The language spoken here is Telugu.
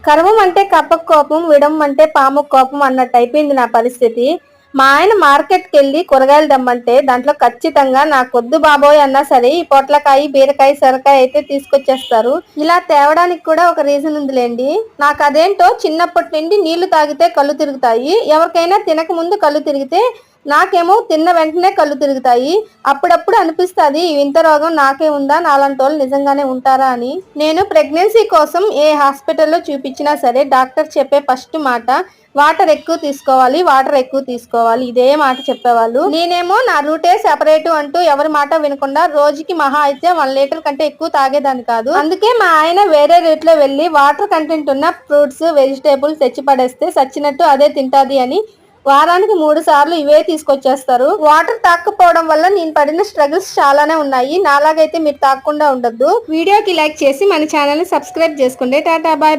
కర్మం అంటే కప్పకు కోపం, విడమం అంటే పాముకు కోపం అన్నట్టు అయిపోయింది నా పరిస్థితి. మా ఆయన మార్కెట్కి వెళ్ళి కూరగాయలు తెమ్మంటే దాంట్లో ఖచ్చితంగా నాకొద్దు బాబోయ్ అన్నా సరే ఈ పొట్లకాయ, బీరకాయ, సొరకాయ అయితే తీసుకొచ్చేస్తారు. ఇలా తేవడానికి కూడా ఒక రీజన్ ఉందిలేండి. నాకు అదేంటో చిన్నప్పటి నుండి నీళ్లు తాగితే కళ్ళు తిరుగుతాయి, ఎవరికైనా తినక ముందు కళ్ళు తిరిగితే నాకేమో తిన్న వెంటనే కళ్ళు తిరుగుతాయి. అప్పుడప్పుడు అనిపిస్తుంది ఈ వింత రోగం నాకే ఉందా, నాలాంటి వాళ్ళు నిజంగానే ఉంటారా అని. నేను ప్రెగ్నెన్సీ కోసం ఏ హాస్పిటల్లో చూపించినా సరే డాక్టర్ చెప్పే ఫస్ట్ మాట వాటర్ ఎక్కువ తీసుకోవాలి, వాటర్ ఎక్కువ తీసుకోవాలి, ఇదే మాట చెప్పేవాళ్ళు. నేనేమో నా రూటే సెపరేట్ అంటూ ఎవరి మాట వినకుండా రోజుకి మహా అయితే 1 లీటర్ కంటే ఎక్కువ తాగేదాన్ని కాదు. అందుకే మా ఆయన వేరే రూట్ లో వెళ్లి వాటర్ కంటెంట్ ఉన్న ఫ్రూట్స్, వెజిటేబుల్స్ తెచ్చి పడేస్తే సచ్చినట్టు అదే తింటాది అని వారానికి 3 సార్లు ఇవే తీసుకొచ్చేస్తారు. వాటర్ తాకపోవడం వల్ల నేను పడిన స్ట్రగుల్స్ చాలానే ఉన్నాయి. నాలాగైతే మీరు తాగకుండా ఉండొద్దు. వీడియోకి లైక్ చేసి మన ఛానల్ ని సబ్స్క్రైబ్ చేసుకోండి. Tata, bye bye.